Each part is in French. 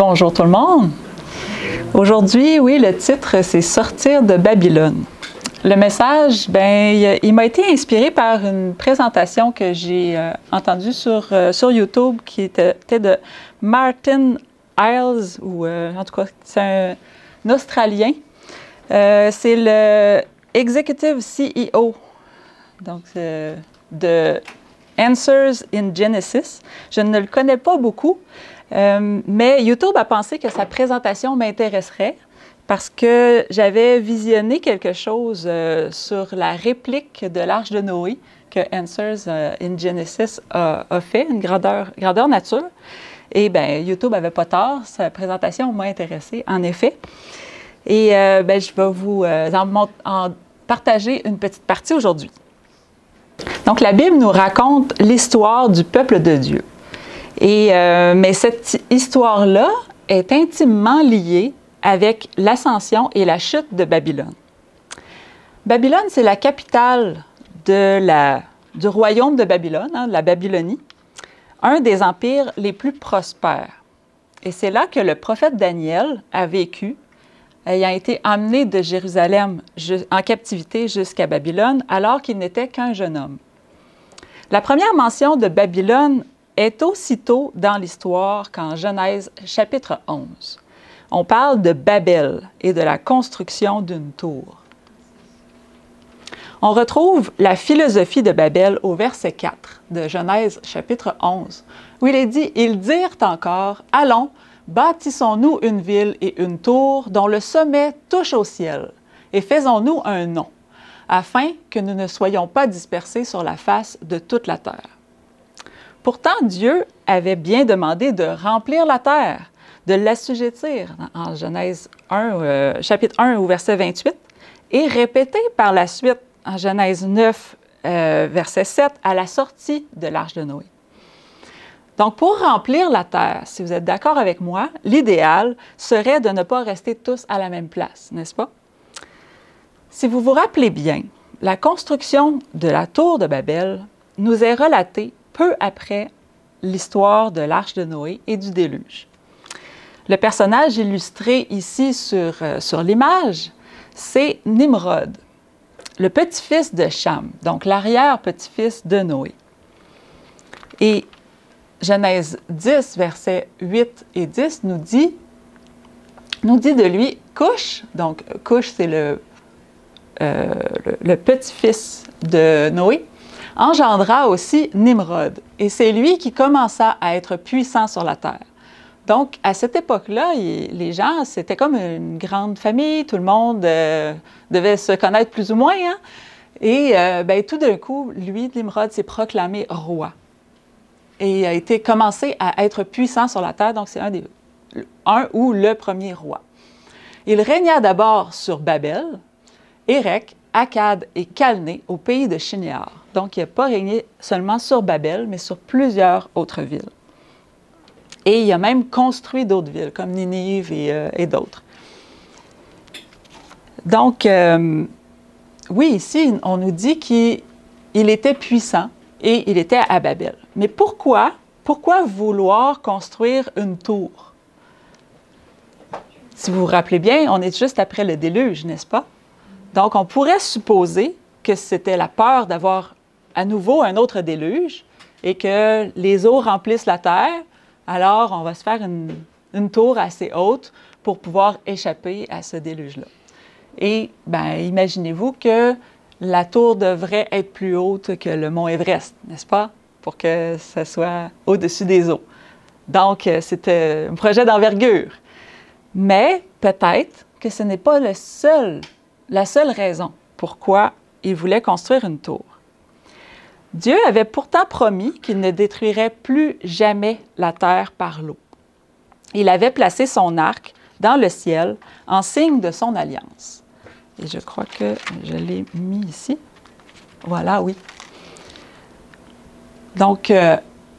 Bonjour tout le monde. Aujourd'hui, oui, le titre, c'est « Sortir de Babylone ». Le message, il m'a été inspiré par une présentation que j'ai entendue sur YouTube qui était de Martin Iles, ou en tout cas, c'est un Australien. C'est le Executive CEO, donc de Answers in Genesis. Je ne le connais pas beaucoup, mais YouTube a pensé que sa présentation m'intéresserait parce que j'avais visionné quelque chose sur la réplique de l'Arche de Noé que Answers in Genesis a fait, une grandeur nature. Et bien, YouTube n'avait pas tort, sa présentation m'a intéressée, en effet. Et je vais vous en partager une petite partie aujourd'hui. Donc, la Bible nous raconte l'histoire du peuple de Dieu. Mais cette histoire-là est intimement liée avec l'ascension et la chute de Babylone. Babylone, c'est la capitale du royaume de Babylone, la Babylonie, un des empires les plus prospères. Et c'est là que le prophète Daniel a vécu, ayant été emmené de Jérusalem en captivité jusqu'à Babylone, alors qu'il n'était qu'un jeune homme. La première mention de Babylone est aussitôt dans l'histoire qu'en Genèse chapitre 11. On parle de Babel et de la construction d'une tour. On retrouve la philosophie de Babel au verset 4 de Genèse chapitre 11, où il est dit « Ils dirent encore, allons, bâtissons-nous une ville et une tour dont le sommet touche au ciel, et faisons-nous un nom, afin que nous ne soyons pas dispersés sur la face de toute la terre. » Pourtant, Dieu avait bien demandé de remplir la terre, de l'assujettir en Genèse 1, chapitre 1 au verset 28, et répété par la suite en Genèse 9, verset 7, à la sortie de l'Arche de Noé. Donc, pour remplir la terre, si vous êtes d'accord avec moi, l'idéal serait de ne pas rester tous à la même place, n'est-ce pas? Si vous vous rappelez bien, la construction de la tour de Babel nous est relatée peu après l'histoire de l'Arche de Noé et du déluge. Le personnage illustré ici sur l'image, c'est Nimrod, le petit-fils de Cham, donc l'arrière-petit-fils de Noé. Et Genèse 10, versets 8 et 10 nous dit de lui, Cush, donc Cush c'est le petit-fils de Noé, engendra aussi Nimrod. Et c'est lui qui commença à être puissant sur la terre. Donc, à cette époque-là, les gens, c'était comme une grande famille, tout le monde devait se connaître plus ou moins. Hein? Et tout d'un coup, lui, Nimrod, s'est proclamé roi. Et il a été commencé à être puissant sur la terre, donc c'est un ou le premier roi. Il régna d'abord sur Babel, Érec, Akkad et Calné au pays de Shinéar. Donc, il n'a pas régné seulement sur Babel, mais sur plusieurs autres villes. Et il a même construit d'autres villes, comme Ninive et d'autres. Donc, oui, ici, on nous dit qu'il était puissant et il était à Babel. Mais pourquoi vouloir construire une tour? Si vous vous rappelez bien, on est juste après le déluge, n'est-ce pas? Donc, on pourrait supposer que c'était la peur d'avoir à nouveau un autre déluge et que les eaux remplissent la terre. Alors, on va se faire une tour assez haute pour pouvoir échapper à ce déluge-là. Et, imaginez-vous que la tour devrait être plus haute que le mont Everest, n'est-ce pas? Pour que ça soit au-dessus des eaux. Donc, c'était un projet d'envergure. Mais peut-être que ce n'est pas la seule raison pourquoi il voulait construire une tour. Dieu avait pourtant promis qu'il ne détruirait plus jamais la terre par l'eau. Il avait placé son arc dans le ciel en signe de son alliance. Et je crois que je l'ai mis ici. Voilà, oui. Donc,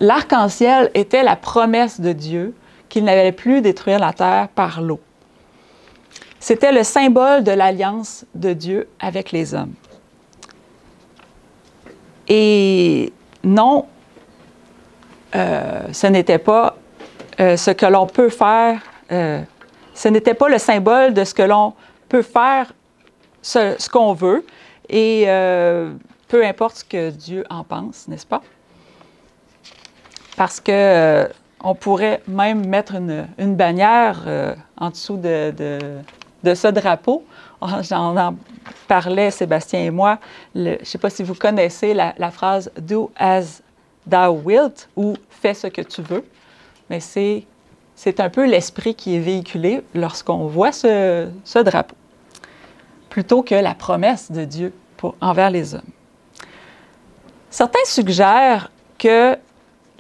l'arc-en-ciel était la promesse de Dieu qu'il n'allait plus détruire la terre par l'eau. C'était le symbole de l'alliance de Dieu avec les hommes. Et non, ce n'était pas ce que l'on peut faire ce n'était pas le symbole de ce que l'on peut faire, ce qu'on veut, et peu importe ce que Dieu en pense, n'est-ce pas? Parce que on pourrait même mettre une bannière en dessous de ce drapeau. On en parlait, Sébastien et moi. Je ne sais pas si vous connaissez la phrase « Do as thou wilt » ou « Fais ce que tu veux ». Mais c'est un peu l'esprit qui est véhiculé lorsqu'on voit ce drapeau, plutôt que la promesse de Dieu envers les hommes. Certains suggèrent que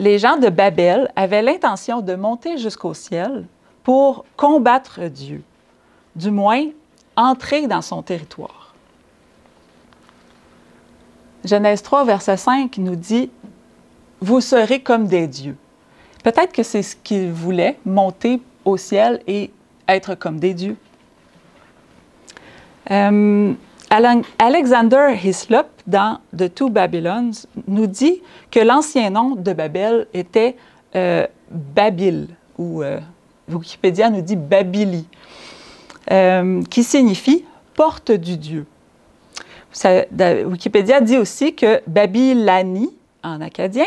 les gens de Babel avaient l'intention de monter jusqu'au ciel pour combattre Dieu, du moins entrer dans son territoire. Genèse 3, verset 5 nous dit « Vous serez comme des dieux ». Peut-être que c'est ce qu'ils voulaient, monter au ciel et être comme des dieux. Alexander Hislop, dans The Two Babylons, nous dit que l'ancien nom de Babel était Babil, ou Wikipédia nous dit Babili, qui signifie « porte du Dieu ». Wikipédia dit aussi que Babilani, en acadien,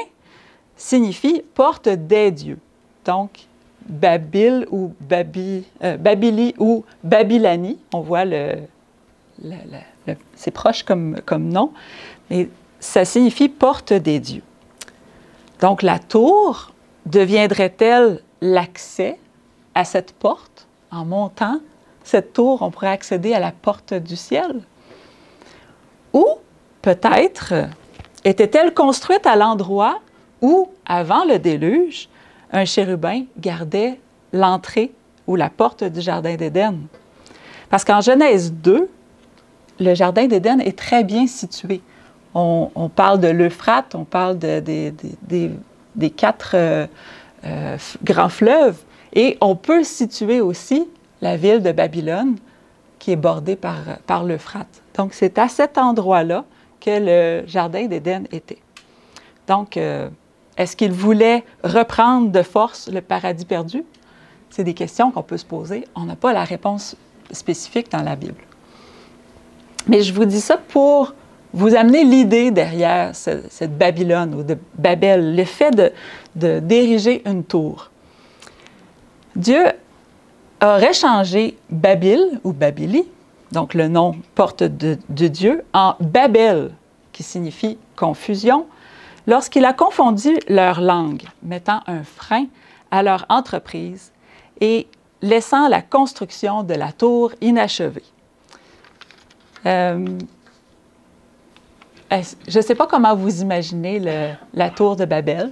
signifie « porte des dieux ». Donc, Babil ou Babili ou Babilani, on voit c'est proche comme nom, mais ça signifie « porte des dieux ». Donc, la tour deviendrait-elle l'accès à cette porte? En montant cette tour, on pourrait accéder à la porte du ciel? Ou peut-être était-elle construite à l'endroit où, avant le déluge, un chérubin gardait l'entrée ou la porte du Jardin d'Éden? Parce qu'en Genèse 2, le Jardin d'Éden est très bien situé. On parle de l'Euphrate, on parle des 4 grands fleuves, et on peut situer aussi la ville de Babylone qui est bordée par l'Euphrate. Donc, c'est à cet endroit-là que le Jardin d'Éden était. Donc, est-ce qu'il voulait reprendre de force le paradis perdu? C'est des questions qu'on peut se poser. On n'a pas la réponse spécifique dans la Bible. Mais je vous dis ça pour vous amener l'idée derrière cette Babylone ou de Babel, le fait d'ériger une tour. Dieu aurait changé Babil ou Babili, donc le nom porte de Dieu, en Babel, qui signifie confusion, lorsqu'il a confondu leur langue, mettant un frein à leur entreprise et laissant la construction de la tour inachevée. Je ne sais pas comment vous imaginez la tour de Babel.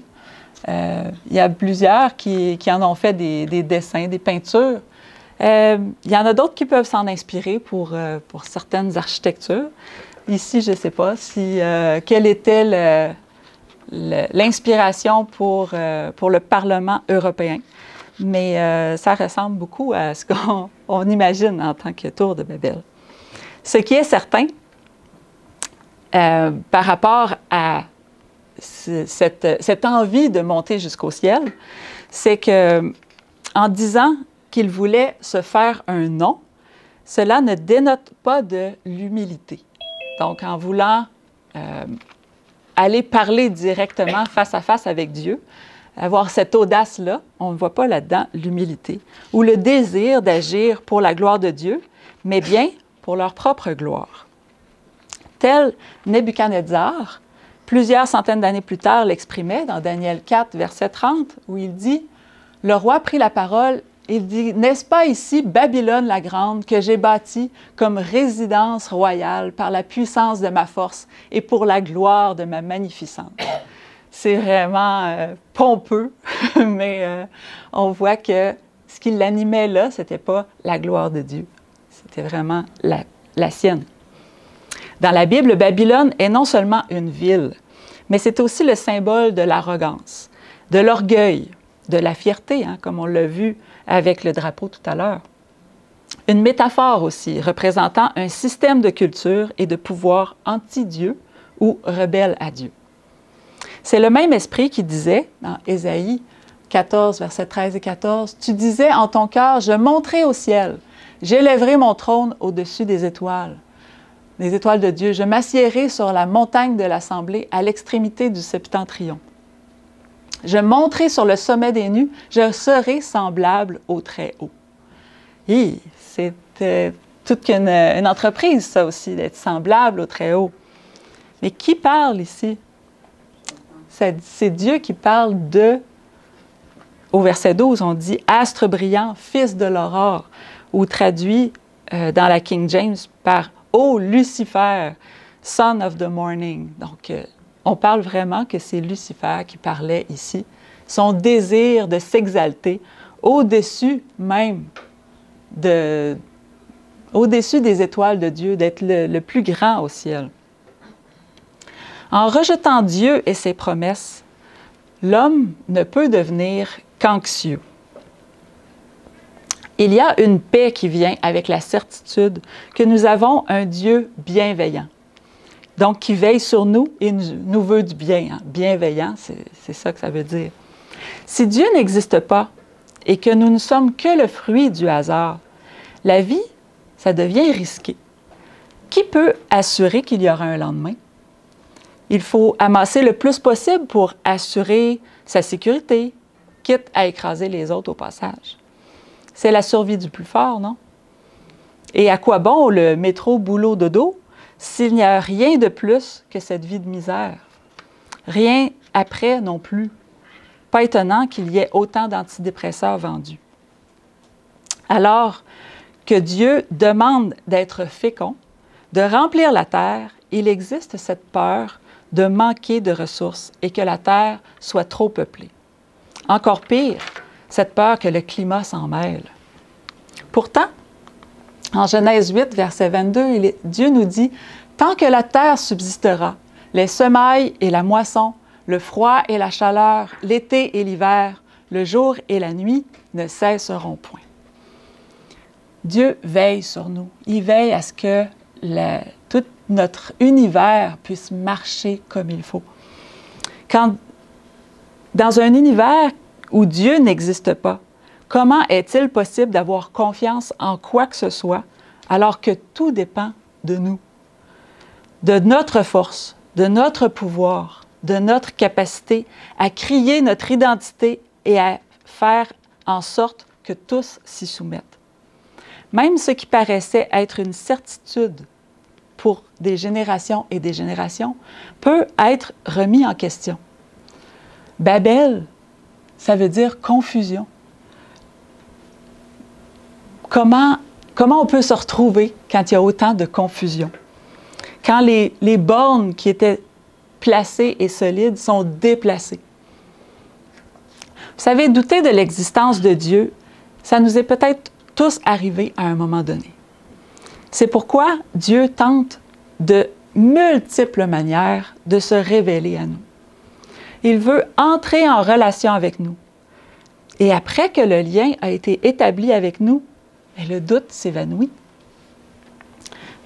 Il y a plusieurs qui en ont fait des dessins, des peintures. Il y en a d'autres qui peuvent s'en inspirer pour certaines architectures. Ici, je ne sais pas quelle était l'inspiration pour le Parlement européen, mais ça ressemble beaucoup à ce qu'on imagine en tant que tour de Babel. Ce qui est certain, par rapport à cette envie de monter jusqu'au ciel, c'est qu'en disant qu'il voulait se faire un nom, cela ne dénote pas de l'humilité. Donc, en voulant aller parler directement face à face avec Dieu, avoir cette audace-là, on ne voit pas là-dedans l'humilité ou le désir d'agir pour la gloire de Dieu, mais bien pour leur propre gloire. Tel Nebuchadnezzar, plusieurs centaines d'années plus tard, l'exprimait dans Daniel 4, verset 30, où il dit « Le roi prit la parole, il dit « N'est-ce pas ici Babylone la grande que j'ai bâtie comme résidence royale par la puissance de ma force et pour la gloire de ma magnificence? » C'est vraiment pompeux, mais on voit que ce qui l'animait là, ce n'était pas la gloire de Dieu. C'était vraiment la sienne. Dans la Bible, Babylone est non seulement une ville, mais c'est aussi le symbole de l'arrogance, de l'orgueil, de la fierté, hein, comme on l'a vu avec le drapeau tout à l'heure. Une métaphore aussi, représentant un système de culture et de pouvoir anti-Dieu ou rebelle à Dieu. C'est le même esprit qui disait, dans Ésaïe 14, versets 13 et 14, « Tu disais en ton cœur, je monterai au ciel, j'élèverai mon trône au-dessus des étoiles de Dieu. Je m'assiérai sur la montagne de l'Assemblée à l'extrémité du septentrion. Je monterai sur le sommet des nues, je serai semblable au Très-Haut. » C'est toute une entreprise, ça aussi, d'être semblable au Très-Haut. Mais qui parle ici? C'est Dieu qui parle au verset 12, on dit « Astre brillant, fils de l'aurore », ou traduit dans la King James par « Ô Lucifer, son of the morning ». Donc, on parle vraiment que c'est Lucifer qui parlait ici. Son désir de s'exalter au-dessus même au-dessus des étoiles de Dieu, d'être le plus grand au ciel. En rejetant Dieu et ses promesses, l'homme ne peut devenir qu'anxieux. Il y a une paix qui vient avec la certitude que nous avons un Dieu bienveillant, donc qui veille sur nous et nous veut du bien. Hein. Bienveillant, c'est ça que ça veut dire. Si Dieu n'existe pas et que nous ne sommes que le fruit du hasard, la vie, ça devient risqué. Qui peut assurer qu'il y aura un lendemain? Il faut amasser le plus possible pour assurer sa sécurité, quitte à écraser les autres au passage. C'est la survie du plus fort, non? Et à quoi bon le métro boulot dodo s'il n'y a rien de plus que cette vie de misère? Rien après non plus. Pas étonnant qu'il y ait autant d'antidépresseurs vendus. Alors que Dieu demande d'être fécond, de remplir la terre, il existe cette peur de manquer de ressources et que la terre soit trop peuplée. Encore pire, cette peur que le climat s'en mêle. Pourtant, en Genèse 8, verset 22, Dieu nous dit « Tant que la terre subsistera, les semailles et la moisson, le froid et la chaleur, l'été et l'hiver, le jour et la nuit ne cesseront point. » Dieu veille sur nous. Il veille à ce que tout notre univers puisse marcher comme il faut. Dans un univers où Dieu n'existe pas, comment est-il possible d'avoir confiance en quoi que ce soit alors que tout dépend de nous, de notre force, de notre pouvoir, de notre capacité à crier notre identité et à faire en sorte que tous s'y soumettent? Même ce qui paraissait être une certitude pour des générations et des générations peut être remis en question. Babel, ça veut dire confusion. Comment on peut se retrouver quand il y a autant de confusion? Quand les bornes qui étaient placées et solides sont déplacées. Vous savez, douter de l'existence de Dieu, ça nous est peut-être tous arrivé à un moment donné. C'est pourquoi Dieu tente de multiples manières de se révéler à nous. Il veut entrer en relation avec nous. Et après que le lien a été établi avec nous, le doute s'évanouit.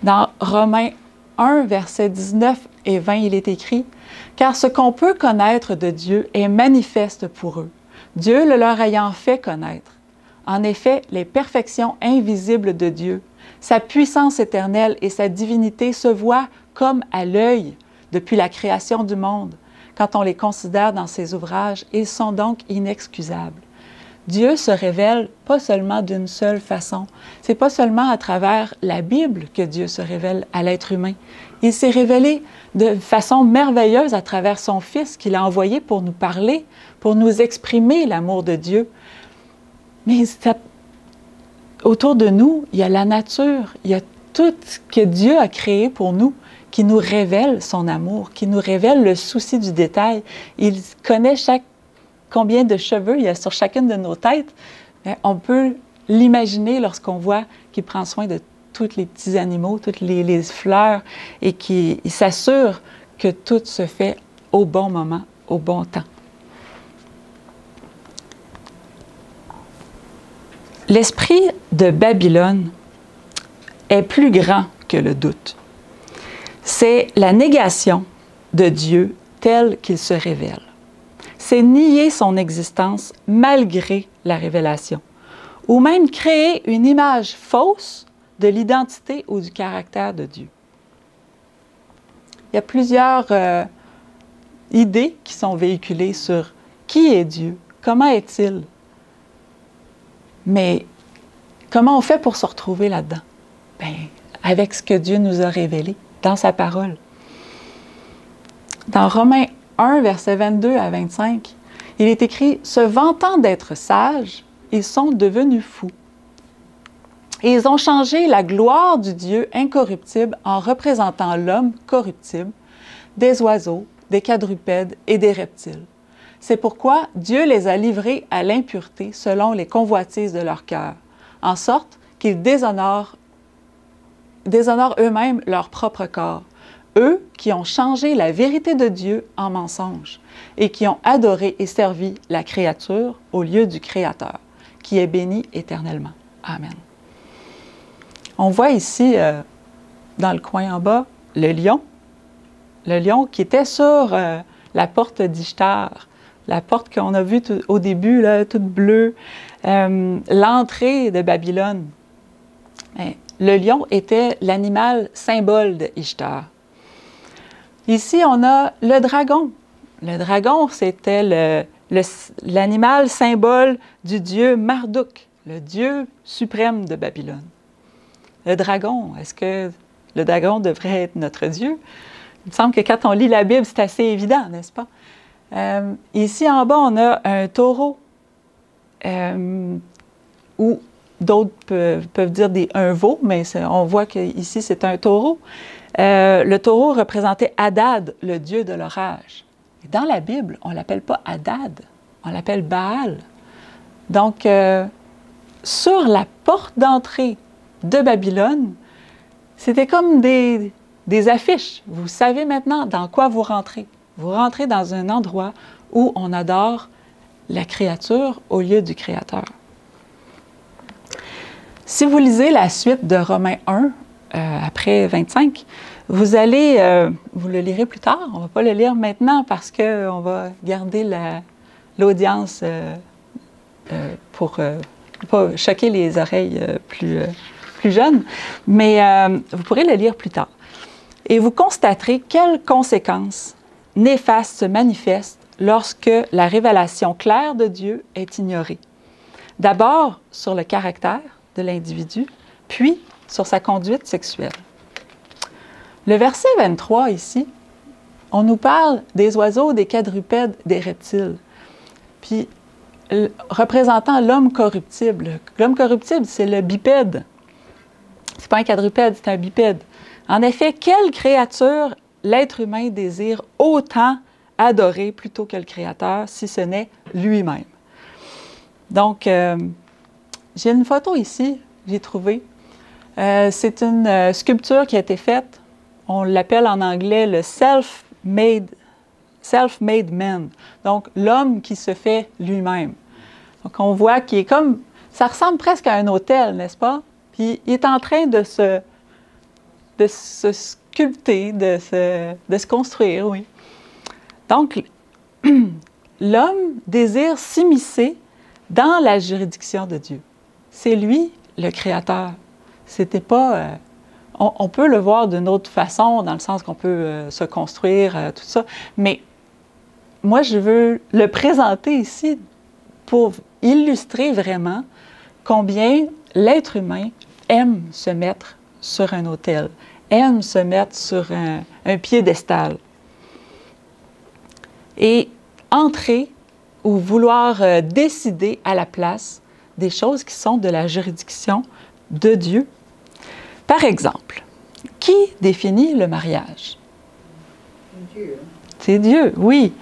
Dans Romains 1, versets 19 et 20, il est écrit « Car ce qu'on peut connaître de Dieu est manifeste pour eux, Dieu le leur ayant fait connaître. En effet, les perfections invisibles de Dieu, sa puissance éternelle et sa divinité se voient comme à l'œil depuis la création du monde. Quand on les considère dans ses ouvrages, ils sont donc inexcusables. » Dieu se révèle pas seulement d'une seule façon. C'est pas seulement à travers la Bible que Dieu se révèle à l'être humain. Il s'est révélé de façon merveilleuse à travers son Fils qu'il a envoyé pour nous parler, pour nous exprimer l'amour de Dieu. Mais autour de nous, il y a la nature, il y a tout ce que Dieu a créé pour nous qui nous révèle son amour, qui nous révèle le souci du détail. Il connaît combien de cheveux il y a sur chacune de nos têtes. On peut l'imaginer lorsqu'on voit qu'il prend soin de tous les petits animaux, toutes les fleurs, et qu'il s'assure que tout se fait au bon moment, au bon temps. L'esprit de Babylone est plus grand que le doute. C'est la négation de Dieu tel qu'il se révèle. c'est nier son existence malgré la révélation, ou même créer une image fausse de l'identité ou du caractère de Dieu. Il y a plusieurs idées qui sont véhiculées sur qui est Dieu, comment est-il, mais comment on fait pour se retrouver là-dedans? Bien, avec ce que Dieu nous a révélé dans sa parole. Dans Romains 1, versets 22 à 25, il est écrit « Se vantant d'être sages, ils sont devenus fous. Et ils ont changé la gloire du Dieu incorruptible en représentant l'homme corruptible, des oiseaux, des quadrupèdes et des reptiles. C'est pourquoi Dieu les a livrés à l'impureté selon les convoitises de leur cœur, en sorte qu'ils déshonorent eux-mêmes leur propre corps, eux qui ont changé la vérité de Dieu en mensonge et qui ont adoré et servi la créature au lieu du Créateur, qui est béni éternellement. Amen. » On voit ici, dans le coin en bas, le lion qui était sur la porte d'Ishtar, la porte qu'on a vue au début, là, toute bleue, l'entrée de Babylone. Le lion était l'animal symbole de Ishtar. Ici, on a le dragon. Le dragon, c'était l'animal symbole du dieu Marduk, le dieu suprême de Babylone. Le dragon, est-ce que le dragon devrait être notre Dieu? Il me semble que quand on lit la Bible, c'est assez évident, n'est-ce pas? Ici, en bas, on a un taureau, ou d'autres peuvent dire un veau, mais on voit qu'ici, c'est un taureau. Le taureau représentait Hadad, le dieu de l'orage. Dans la Bible, on ne l'appelle pas Hadad, on l'appelle Baal. Donc, sur la porte d'entrée de Babylone, c'était comme des affiches. Vous savez maintenant dans quoi vous rentrez. Vous rentrez dans un endroit où on adore la créature au lieu du Créateur. Si vous lisez la suite de Romains 1, après 25, vous le lirez plus tard. On ne va pas le lire maintenant parce qu'on va garder l'audience pour ne pas choquer les oreilles plus jeunes, mais vous pourrez le lire plus tard. Et vous constaterez quelles conséquences néfastes se manifestent lorsque la révélation claire de Dieu est ignorée. D'abord sur le caractère de l'individu, puis sur sa conduite sexuelle. Le verset 23 ici, on nous parle des oiseaux, des quadrupèdes, des reptiles. Puis, représentant l'homme corruptible. L'homme corruptible, c'est le bipède. Ce n'est pas un quadrupède, c'est un bipède. En effet, quelle créature l'être humain désire autant adorer plutôt que le Créateur, si ce n'est lui-même? Donc, j'ai une photo ici, j'ai trouvé. C'est une sculpture qui a été faite. On l'appelle en anglais le self-made man. Donc, l'homme qui se fait lui-même. Donc, on voit qu'il est comme... Ça ressemble presque à un autel, n'est-ce pas? Puis, il est en train de se sculpter, de se construire, oui. Donc, l'homme désire s'immiscer dans la juridiction de Dieu. C'est lui le Créateur. C'était pas... on peut le voir d'une autre façon, dans le sens qu'on peut se construire, tout ça, mais moi, je veux le présenter ici pour illustrer vraiment combien l'être humain aime se mettre sur un autel, aime se mettre sur un piédestal. Et entrer ou vouloir décider à la place des choses qui sont de la juridiction de Dieu. Par exemple, qui définit le mariage? Dieu. C'est Dieu, oui.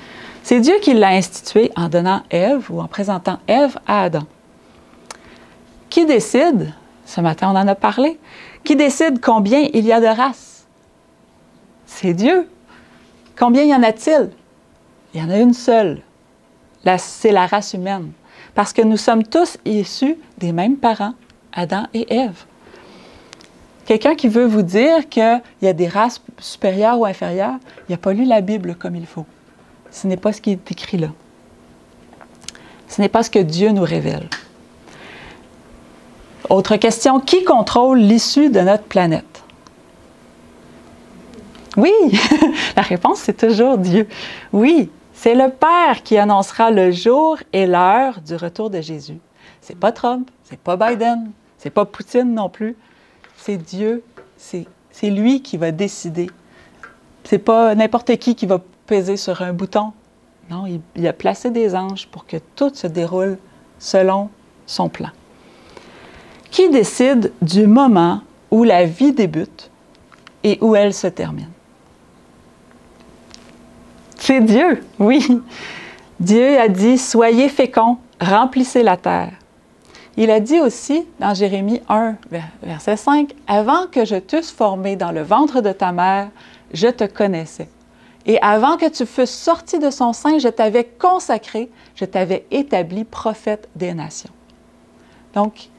C'est Dieu qui l'a institué en donnant Ève ou en présentant Ève à Adam. Qui décide, ce matin on en a parlé, qui décide combien il y a de races? C'est Dieu. Combien y en a-t-il? Il y en a une seule. C'est la race humaine. Parce que nous sommes tous issus des mêmes parents, Adam et Ève. Quelqu'un qui veut vous dire qu'il y a des races supérieures ou inférieures, il n'a pas lu la Bible comme il faut. Ce n'est pas ce qui est écrit là. Ce n'est pas ce que Dieu nous révèle. Autre question, qui contrôle l'issue de notre planète? Oui, la réponse c'est toujours Dieu. Oui, c'est le Père qui annoncera le jour et l'heure du retour de Jésus. C'est pas Trump, c'est pas Biden, c'est pas Poutine non plus. C'est Dieu, c'est lui qui va décider. C'est pas n'importe qui va peser sur un bouton. Non, il a placé des anges pour que tout se déroule selon son plan. Qui décide du moment où la vie débute et où elle se termine? C'est Dieu, oui. Dieu a dit « Soyez féconds, remplissez la terre ». Il a dit aussi, dans Jérémie 1, verset 5, « Avant que je t'eusse formé dans le ventre de ta mère, je te connaissais. Et avant que tu fusses sorti de son sein, je t'avais consacré, je t'avais établi prophète des nations. » Donc,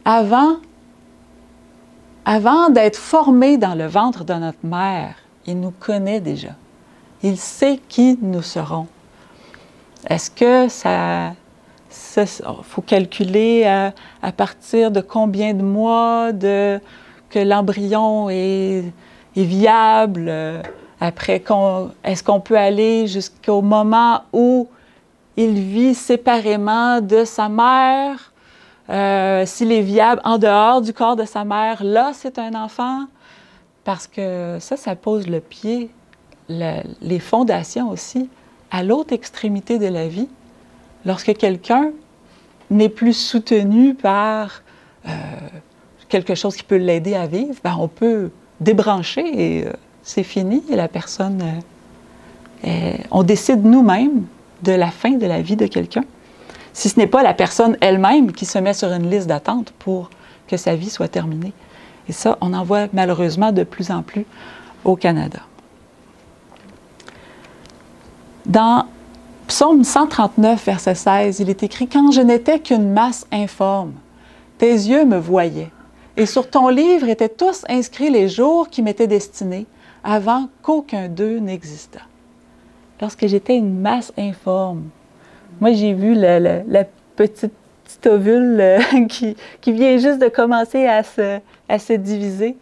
avant d'être formé dans le ventre de notre mère, il nous connaît déjà. Il sait qui nous serons. Est-ce que faut calculer à partir de combien de mois que l'embryon est viable? Après, est-ce qu'on peut aller jusqu'au moment où il vit séparément de sa mère? S'il est viable en dehors du corps de sa mère, là, c'est un enfant. Parce que ça pose le pied, les fondations aussi, à l'autre extrémité de la vie. Lorsque quelqu'un n'est plus soutenu par quelque chose qui peut l'aider à vivre, ben on peut débrancher et c'est fini. Et la personne, on décide nous-mêmes de la fin de la vie de quelqu'un. Si ce n'est pas la personne elle-même qui se met sur une liste d'attente pour que sa vie soit terminée. Et ça, on en voit malheureusement de plus en plus au Canada. Dans Psaume 139, verset 16, il est écrit « Quand je n'étais qu'une masse informe, tes yeux me voyaient, et sur ton livre étaient tous inscrits les jours qui m'étaient destinés, avant qu'aucun d'eux n'existât. » Lorsque j'étais une masse informe, moi j'ai vu la petite ovule qui vient juste de commencer à se diviser.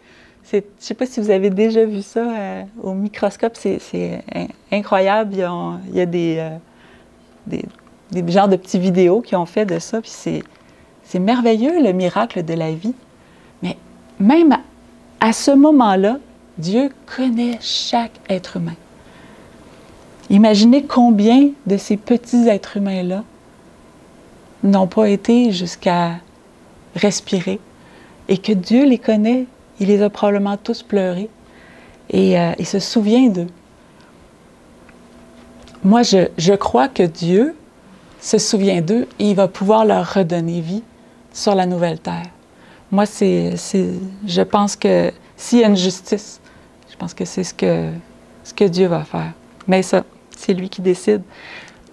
Je ne sais pas si vous avez déjà vu ça au microscope, c'est incroyable. Il y a des genres de petites vidéos qui ont fait de ça, puis c'est merveilleux le miracle de la vie. Mais même à ce moment-là, Dieu connaît chaque être humain. Imaginez combien de ces petits êtres humains-là n'ont pas été jusqu'à respirer et que Dieu les connaît. Il les a probablement tous pleurés et il se souvient d'eux. Moi, je crois que Dieu se souvient d'eux et il va pouvoir leur redonner vie sur la nouvelle terre. Moi, je pense que s'il y a une justice, je pense que c'est ce que Dieu va faire. Mais ça, c'est lui qui décide.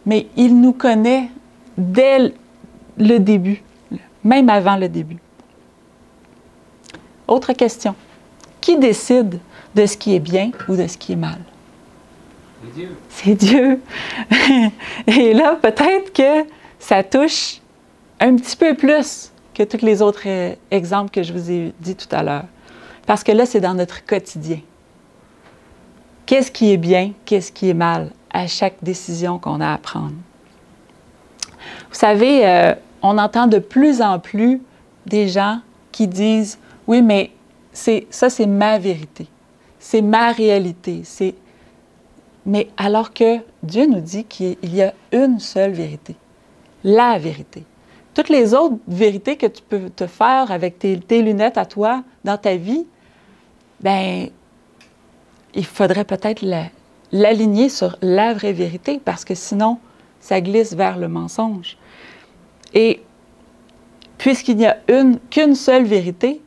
Mais il nous connaît dès le début, même avant le début. Autre question. Qui décide de ce qui est bien ou de ce qui est mal? C'est Dieu. C'est Dieu. Et là, peut-être que ça touche un petit peu plus que tous les autres exemples que je vous ai dit tout à l'heure. Parce que là, c'est dans notre quotidien. Qu'est-ce qui est bien, qu'est-ce qui est mal à chaque décision qu'on a à prendre? Vous savez, on entend de plus en plus des gens qui disent « Oui, mais ça, c'est ma vérité. C'est ma réalité. » Mais alors que Dieu nous dit qu'il y a une seule vérité, la vérité. Toutes les autres vérités que tu peux te faire avec tes lunettes à toi dans ta vie, bien, il faudrait peut-être l'aligner sur la vraie vérité parce que sinon, ça glisse vers le mensonge. Et puisqu'il n'y a qu'une seule vérité,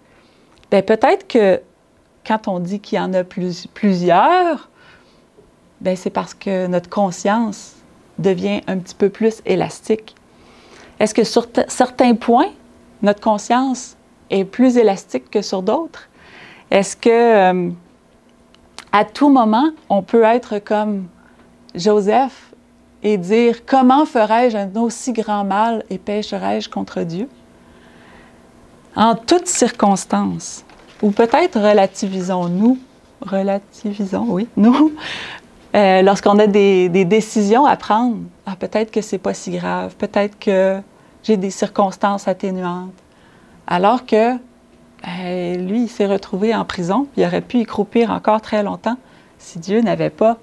bien peut-être que quand on dit qu'il y en a plusieurs, bien c'est parce que notre conscience devient un petit peu plus élastique. Est-ce que sur certains points, notre conscience est plus élastique que sur d'autres? Est-ce que à tout moment, on peut être comme Joseph et dire « Comment ferais-je un aussi grand mal et pécherais-je contre Dieu? » En toutes circonstances, ou peut-être relativisons, oui, nous, lorsqu'on a des décisions à prendre, peut-être que c'est pas si grave, peut-être que j'ai des circonstances atténuantes, alors que lui, il s'est retrouvé en prison, il aurait pu y croupir encore très longtemps si Dieu n'avait pas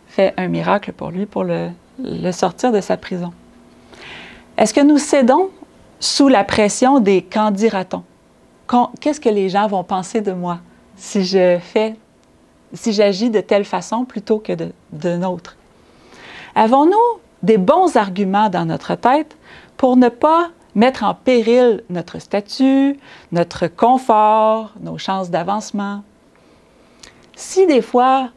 fait un miracle pour lui, pour le sortir de sa prison. Est-ce que nous cédons sous la pression des « qu'en dira-t-on » ? Qu'est-ce que les gens vont penser de moi si j'agis de telle façon plutôt que d'une autre? Avons-nous des bons arguments dans notre tête pour ne pas mettre en péril notre statut, notre confort, nos chances d'avancement? Si des fois,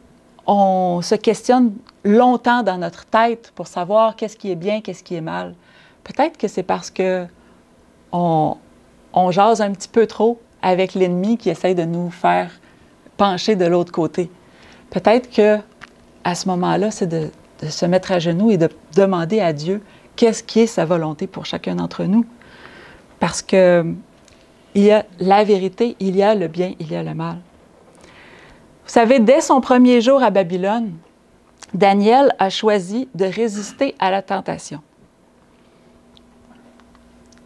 on se questionne longtemps dans notre tête pour savoir qu'est-ce qui est bien, qu'est-ce qui est mal, peut-être que c'est parce que on jase un petit peu trop avec l'ennemi qui essaie de nous faire pencher de l'autre côté. Peut-être qu'à ce moment-là, c'est de se mettre à genoux et de demander à Dieu qu'est-ce qui est sa volonté pour chacun d'entre nous. Parce que il y a la vérité, il y a le bien, il y a le mal. Vous savez, dès son premier jour à Babylone, Daniel a choisi de résister à la tentation.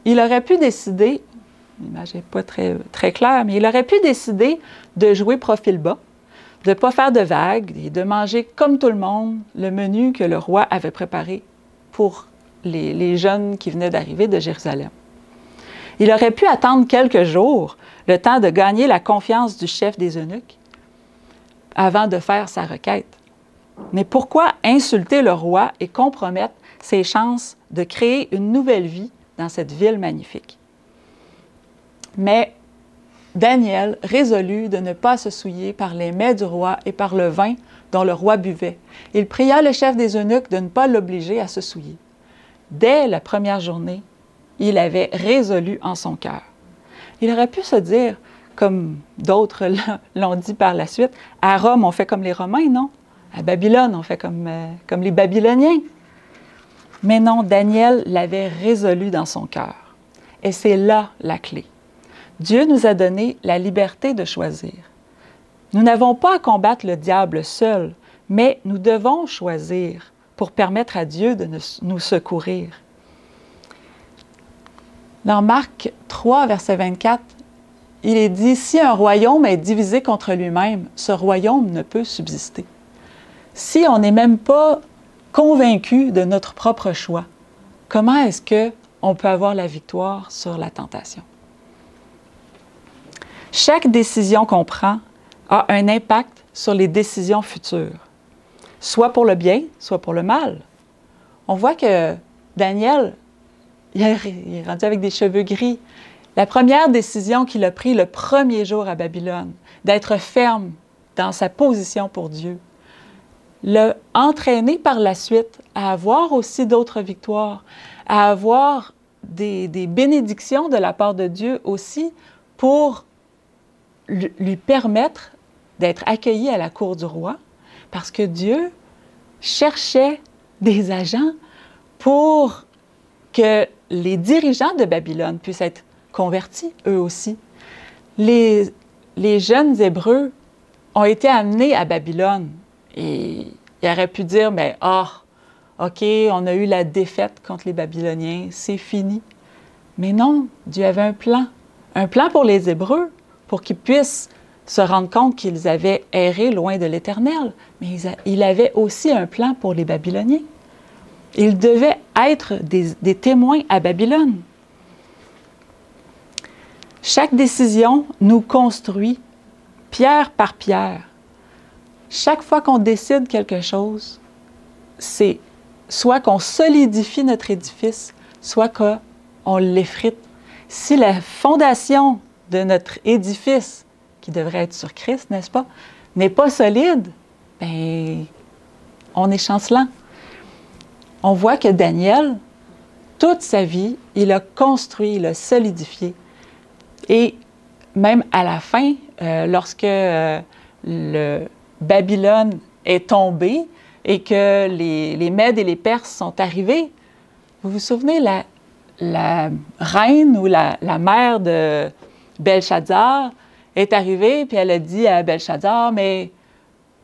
Il aurait pu décider, l'image n'est pas très claire, mais il aurait pu décider de jouer profil bas, de ne pas faire de vagues et de manger comme tout le monde le menu que le roi avait préparé pour les jeunes qui venaient d'arriver de Jérusalem. Il aurait pu attendre quelques jours, le temps de gagner la confiance du chef des eunuques, avant de faire sa requête. Mais pourquoi insulter le roi et compromettre ses chances de créer une nouvelle vie dans cette ville magnifique? Mais Daniel résolut de ne pas se souiller par les mets du roi et par le vin dont le roi buvait. Il pria le chef des eunuques de ne pas l'obliger à se souiller. Dès la première journée, il avait résolu en son cœur. Il aurait pu se dire, comme d'autres l'ont dit par la suite, à Rome, on fait comme les Romains, non? À Babylone, on fait comme les Babyloniens. Mais non, Daniel l'avait résolu dans son cœur. Et c'est là la clé. Dieu nous a donné la liberté de choisir. Nous n'avons pas à combattre le diable seul, mais nous devons choisir pour permettre à Dieu de nous secourir. Dans Marc 3, verset 24, il est dit « Si un royaume est divisé contre lui-même, ce royaume ne peut subsister. » Si on n'est même pas convaincu de notre propre choix, comment est-ce qu'on peut avoir la victoire sur la tentation? Chaque décision qu'on prend a un impact sur les décisions futures, soit pour le bien, soit pour le mal. On voit que Daniel, il est rendu avec des cheveux gris. La première décision qu'il a prise le premier jour à Babylone, d'être ferme dans sa position pour Dieu, l'a entraîné par la suite à avoir aussi d'autres victoires, à avoir des bénédictions de la part de Dieu aussi pour lui permettre d'être accueilli à la cour du roi, parce que Dieu cherchait des agents pour que les dirigeants de Babylone puissent être convertis, eux aussi. Les jeunes Hébreux ont été amenés à Babylone et ils auraient pu dire, mais OK, on a eu la défaite contre les Babyloniens, c'est fini. Mais non, Dieu avait un plan pour les Hébreux, pour qu'ils puissent se rendre compte qu'ils avaient erré loin de l'Éternel. Mais il avait aussi un plan pour les Babyloniens. Ils devaient être des témoins à Babylone. Chaque décision nous construit pierre par pierre. Chaque fois qu'on décide quelque chose, c'est soit qu'on solidifie notre édifice, soit qu'on l'effrite. Si la fondation de notre édifice, qui devrait être sur Christ, n'est-ce pas, n'est pas solide, bien, on est chancelant. On voit que Daniel, toute sa vie, il a construit, il a solidifié. Et même à la fin, lorsque le Babylone est tombé, et que les Mèdes et les Perses sont arrivés, vous vous souvenez, la reine ou la mère de Belshazzar est arrivée, puis elle a dit à Belshazzar, mais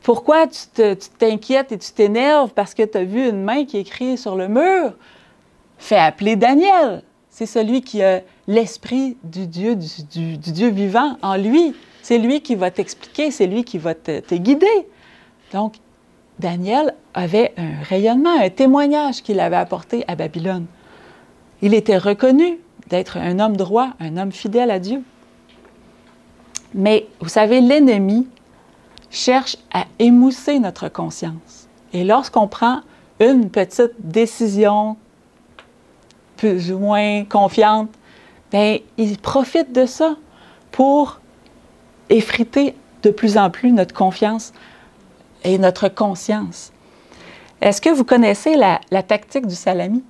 pourquoi tu t'inquiètes et tu t'énerves parce que tu as vu une main qui écrit sur le mur? Fais appeler Daniel. C'est celui qui a l'esprit du Dieu vivant en lui. C'est lui qui va t'expliquer, c'est lui qui va te guider. Donc, Daniel avait un rayonnement, un témoignage qu'il avait apporté à Babylone. Il était reconnu d'être un homme droit, un homme fidèle à Dieu. Mais, vous savez, l'ennemi cherche à émousser notre conscience. Et lorsqu'on prend une petite décision plus ou moins confiante, bien, il profite de ça pour effriter de plus en plus notre confiance et notre conscience. Est-ce que vous connaissez la tactique du salami?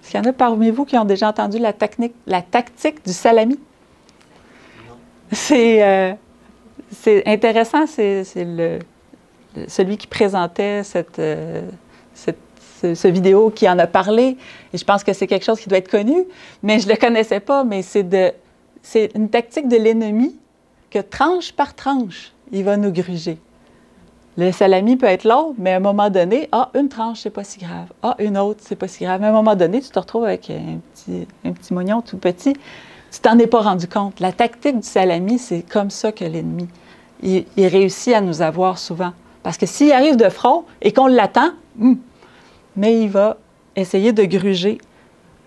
Est-ce qu'il y en a parmi vous qui ont déjà entendu la tactique du salami? C'est intéressant, c'est celui qui présentait ce vidéo qui en a parlé, et je pense que c'est quelque chose qui doit être connu, mais je ne le connaissais pas, mais c'est une tactique de l'ennemi que tranche par tranche, il va nous gruger. Le salami peut être long, mais à un moment donné, une tranche, c'est pas si grave. Une autre, c'est pas si grave. Mais à un moment donné, tu te retrouves avec un petit moignon tout petit. Tu t'en es pas rendu compte. La tactique du salami, c'est comme ça que l'ennemi, il réussit à nous avoir souvent. Parce que s'il arrive de front et qu'on l'attend, mais il va essayer de gruger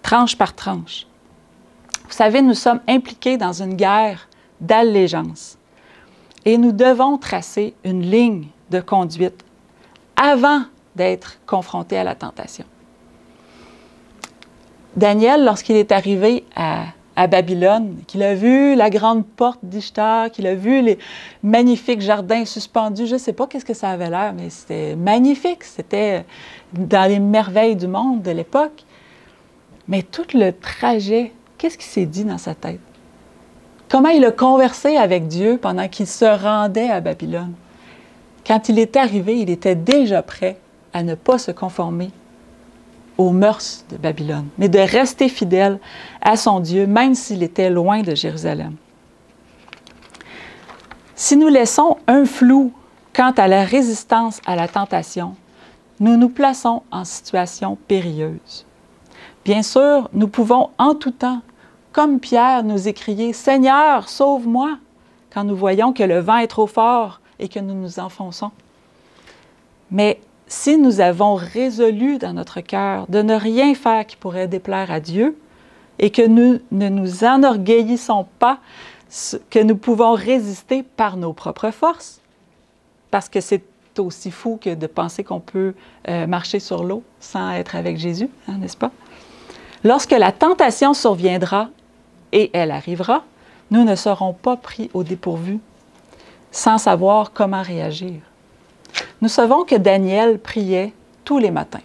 tranche par tranche. Vous savez, nous sommes impliqués dans une guerre d'allégeance. Et nous devons tracer une ligne de conduite avant d'être confrontés à la tentation. Daniel, lorsqu'il est arrivé à Babylone, qu'il a vu la grande porte d'Ishtar, qu'il a vu les magnifiques jardins suspendus, je ne sais pas qu'est-ce que ça avait l'air, mais c'était magnifique, c'était dans les merveilles du monde de l'époque. Mais tout le trajet, qu'est-ce qui s'est dit dans sa tête? Comment il a conversé avec Dieu pendant qu'il se rendait à Babylone? Quand il est arrivé, il était déjà prêt à ne pas se conformer aux mœurs de Babylone, mais de rester fidèle à son Dieu, même s'il était loin de Jérusalem. Si nous laissons un flou quant à la résistance à la tentation, nous nous plaçons en situation périlleuse. Bien sûr, nous pouvons en tout temps, comme Pierre, nous écrier « Seigneur, sauve-moi » quand nous voyons que le vent est trop fort et que nous nous enfonçons. Mais si nous avons résolu dans notre cœur de ne rien faire qui pourrait déplaire à Dieu et que nous ne nous enorgueillissons pas que nous pouvons résister par nos propres forces, parce que c'est aussi fou que de penser qu'on peut marcher sur l'eau sans être avec Jésus, n'est-ce pas? Lorsque la tentation surviendra, et elle arrivera, nous ne serons pas pris au dépourvu, sans savoir comment réagir. Nous savons que Daniel priait tous les matins.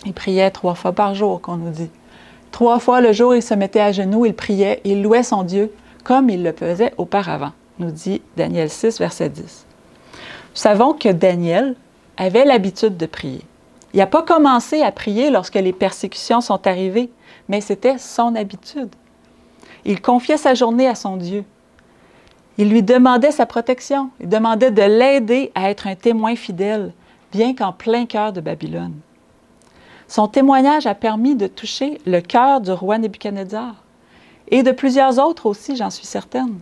Il priait 3 fois par jour, qu'on nous dit. 3 fois le jour, il se mettait à genoux, il priait, il louait son Dieu, comme il le faisait auparavant, nous dit Daniel 6, verset 10. Nous savons que Daniel avait l'habitude de prier. Il n'a pas commencé à prier lorsque les persécutions sont arrivées, mais c'était son habitude. Il confiait sa journée à son Dieu. Il lui demandait sa protection, il demandait de l'aider à être un témoin fidèle, bien qu'en plein cœur de Babylone. Son témoignage a permis de toucher le cœur du roi Nebuchadnezzar et de plusieurs autres aussi, j'en suis certaine.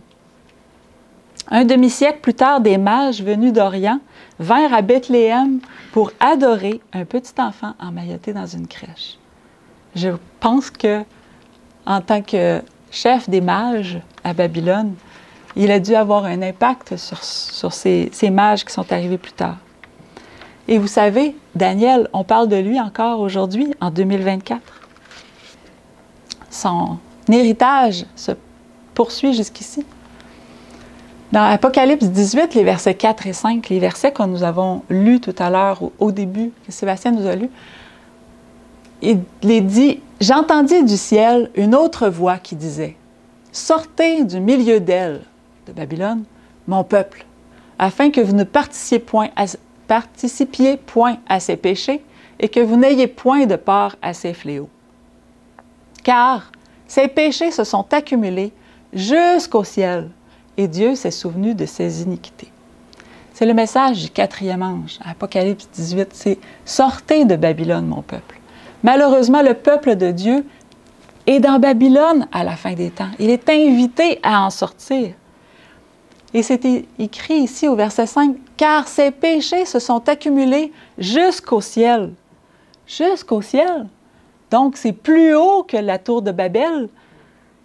Un demi-siècle plus tard, des mages venus d'Orient vinrent à Bethléem pour adorer un petit enfant emmailloté dans une crèche. Je pense que, en tant que chef des mages à Babylone, il a dû avoir un impact sur ces mages qui sont arrivés plus tard. Et vous savez, Daniel, on parle de lui encore aujourd'hui, en 2024. Son héritage se poursuit jusqu'ici. Dans Apocalypse 18, les versets 4 et 5, les versets que nous avons lus tout à l'heure au début, que Sébastien nous a lus, il dit « J'entendis du ciel une autre voix qui disait « Sortez du milieu d'elle, de Babylone, mon peuple, afin que vous ne participiez point participiez point à ses péchés et que vous n'ayez point de part à ses fléaux. Car ses péchés se sont accumulés jusqu'au ciel et Dieu s'est souvenu de ses iniquités. C'est le message du 4e ange, Apocalypse 18, c'est « Sortez de Babylone, mon peuple ». Malheureusement, le peuple de Dieu est dans Babylone à la fin des temps. Il est invité à en sortir. Et c'est écrit ici au verset 5, « Car ses péchés se sont accumulés jusqu'au ciel. » Jusqu'au ciel. Donc, c'est plus haut que la tour de Babel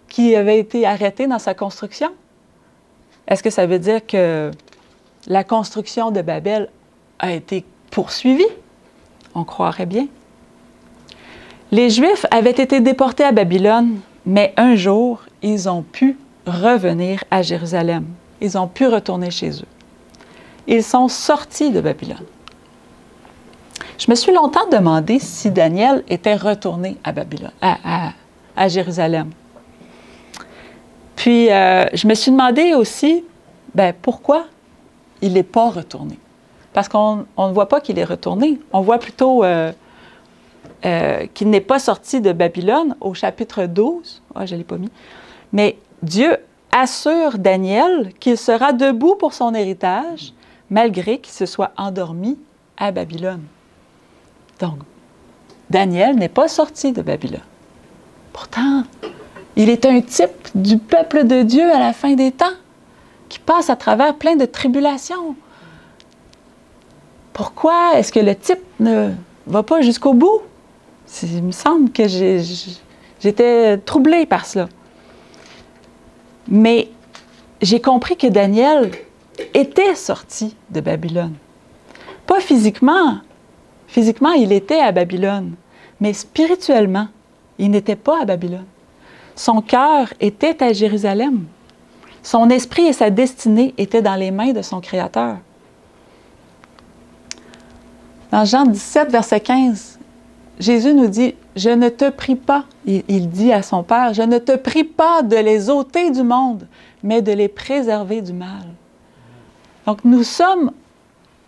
qui avait été arrêtée dans sa construction. Est-ce que ça veut dire que la construction de Babel a été poursuivie? On croirait bien. Les Juifs avaient été déportés à Babylone, mais un jour, ils ont pu revenir à Jérusalem. Ils ont pu retourner chez eux. Ils sont sortis de Babylone. Je me suis longtemps demandé si Daniel était retourné à Babylone, à Jérusalem. Puis, je me suis demandé aussi, pourquoi il n'est pas retourné? Parce qu'on ne voit pas qu'il est retourné. On voit plutôt qu'il n'est pas sorti de Babylone au chapitre 12. Ah, je ne l'ai pas mis. Mais Dieu assure Daniel qu'il sera debout pour son héritage, malgré qu'il se soit endormi à Babylone. Donc, Daniel n'est pas sorti de Babylone. Pourtant, il est un type du peuple de Dieu à la fin des temps, qui passe à travers plein de tribulations. Pourquoi est-ce que le type ne va pas jusqu'au bout? Il me semble que j'étais troublée par cela. Mais j'ai compris que Daniel était sorti de Babylone. Pas physiquement. Physiquement, il était à Babylone. Mais spirituellement, il n'était pas à Babylone. Son cœur était à Jérusalem. Son esprit et sa destinée étaient dans les mains de son Créateur. Dans Jean 17, verset 15, Jésus nous dit, « Je ne te prie pas, il dit à son Père, « Je ne te prie pas de les ôter du monde, mais de les préserver du mal. » Donc, nous sommes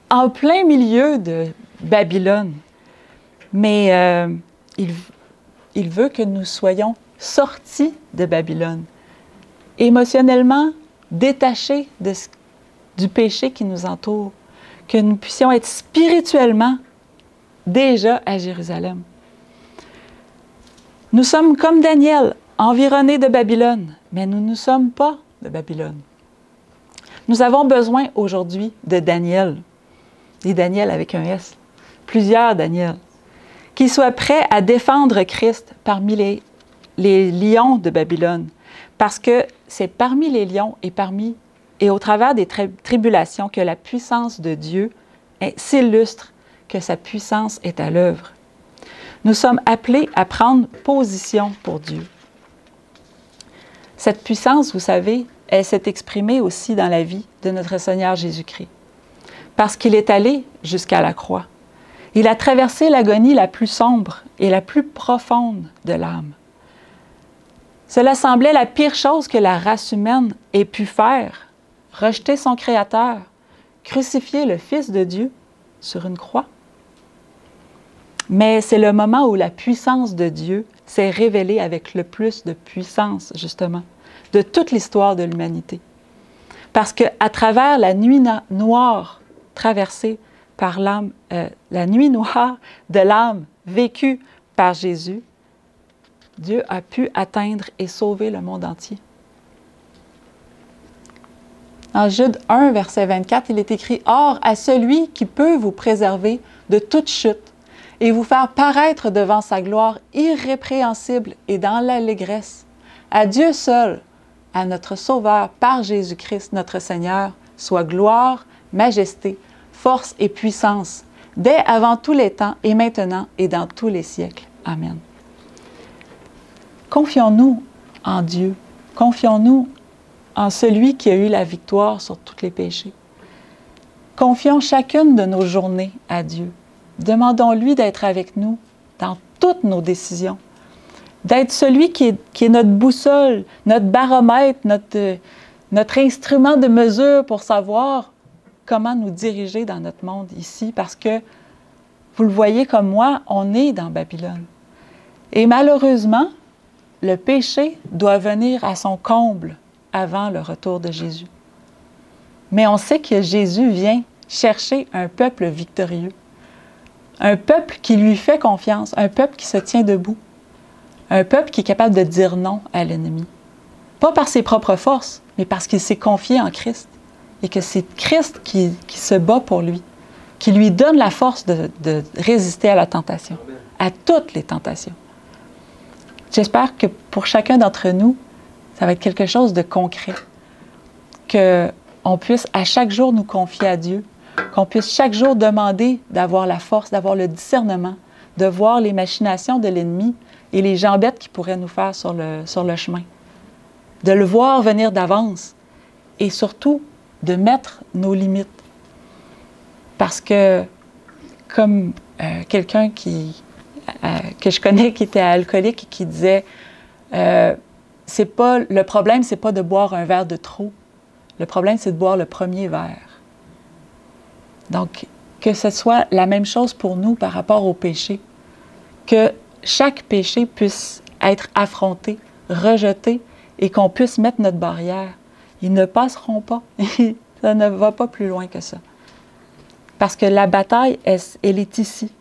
en plein milieu de Babylone, mais il veut que nous soyons sortis de Babylone, émotionnellement détachés du péché qui nous entoure, que nous puissions être spirituellement déjà à Jérusalem. Nous sommes comme Daniel, environnés de Babylone, mais nous ne sommes pas de Babylone. Nous avons besoin aujourd'hui de Daniel, et Daniel avec un S, plusieurs Daniel, qui soient prêts à défendre Christ parmi les lions de Babylone, parce que c'est parmi les lions et au travers des tribulations que la puissance de Dieu s'illustre, que sa puissance est à l'œuvre. Nous sommes appelés à prendre position pour Dieu. Cette puissance, vous savez, elle s'est exprimée aussi dans la vie de notre Seigneur Jésus-Christ, parce qu'il est allé jusqu'à la croix. Il a traversé l'agonie la plus sombre et la plus profonde de l'âme. Cela semblait la pire chose que la race humaine ait pu faire, rejeter son Créateur, crucifier le Fils de Dieu sur une croix. Mais c'est le moment où la puissance de Dieu s'est révélée avec le plus de puissance, justement, de toute l'histoire de l'humanité. Parce qu'à travers la nuit noire traversée par l'âme, la nuit noire de l'âme vécue par Jésus, Dieu a pu atteindre et sauver le monde entier. En Jude 1, verset 24, il est écrit « Or, à celui qui peut vous préserver de toute chute et vous faire paraître devant sa gloire irrépréhensible et dans l'allégresse, à Dieu seul, à notre Sauveur par Jésus-Christ, notre Seigneur, soit gloire, majesté, force et puissance, dès avant tous les temps et maintenant et dans tous les siècles. Amen. » Confions-nous en Dieu. Confions-nous en celui qui a eu la victoire sur tous les péchés. Confions chacune de nos journées à Dieu. Demandons-lui d'être avec nous dans toutes nos décisions, d'être celui qui est notre boussole, notre baromètre, notre instrument de mesure pour savoir comment nous diriger dans notre monde ici, parce que, vous le voyez comme moi, on est dans Babylone. Et malheureusement, le péché doit venir à son comble avant le retour de Jésus. Mais on sait que Jésus vient chercher un peuple victorieux, un peuple qui lui fait confiance, un peuple qui se tient debout, un peuple qui est capable de dire non à l'ennemi. Pas par ses propres forces, mais parce qu'il s'est confié en Christ et que c'est Christ qui se bat pour lui, qui lui donne la force de résister à la tentation, à toutes les tentations. J'espère que pour chacun d'entre nous, ça va être quelque chose de concret, qu'on puisse à chaque jour nous confier à Dieu, qu'on puisse chaque jour demander d'avoir la force, d'avoir le discernement, de voir les machinations de l'ennemi et les jambettes qu'il pourrait nous faire sur le chemin, de le voir venir d'avance et surtout de mettre nos limites. Parce que, comme quelqu'un que je connais qui était alcoolique et qui disait le problème, c'est pas de boire un verre de trop. Le problème, c'est de boire le premier verre. Donc, que ce soit la même chose pour nous par rapport au péché. Que chaque péché puisse être affronté, rejeté et qu'on puisse mettre notre barrière. Ils ne passeront pas. Ça ne va pas plus loin que ça. Parce que la bataille, elle est ici.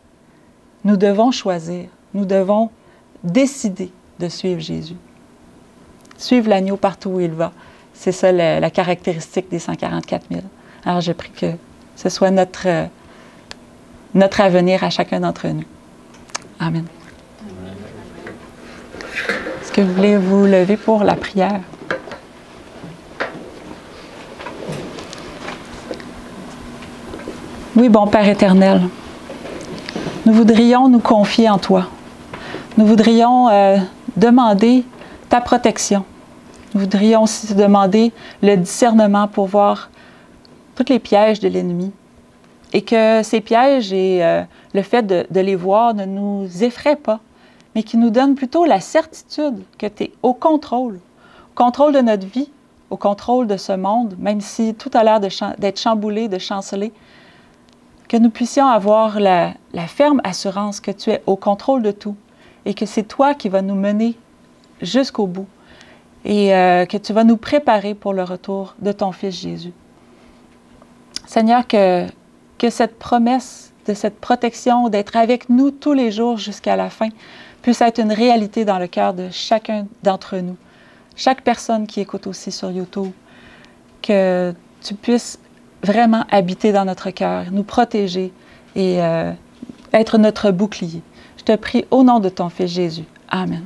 Nous devons choisir. Nous devons décider de suivre Jésus. Suivre l'agneau partout où il va. C'est ça la caractéristique des 144 000. Alors, je prie que ce soit notre avenir à chacun d'entre nous. Amen. Est-ce que vous voulez vous lever pour la prière? Oui, bon Père éternel, nous voudrions nous confier en toi. Nous voudrions demander ta protection. Nous voudrions aussi te demander le discernement pour voir tous les pièges de l'ennemi. Et que ces pièges et le fait de les voir ne nous effraient pas, mais qui nous donnent plutôt la certitude que tu es au contrôle de notre vie, au contrôle de ce monde, même si tout a l'air d'être chamboulé, de chanceler, que nous puissions avoir la ferme assurance que tu es au contrôle de tout et que c'est toi qui vas nous mener jusqu'au bout et que tu vas nous préparer pour le retour de ton Fils Jésus. Seigneur, que cette promesse de cette protection, d'être avec nous tous les jours jusqu'à la fin, puisse être une réalité dans le cœur de chacun d'entre nous, chaque personne qui écoute aussi sur YouTube, que tu puisses vraiment habiter dans notre cœur, nous protéger et être notre bouclier. Je te prie au nom de ton Fils Jésus. Amen.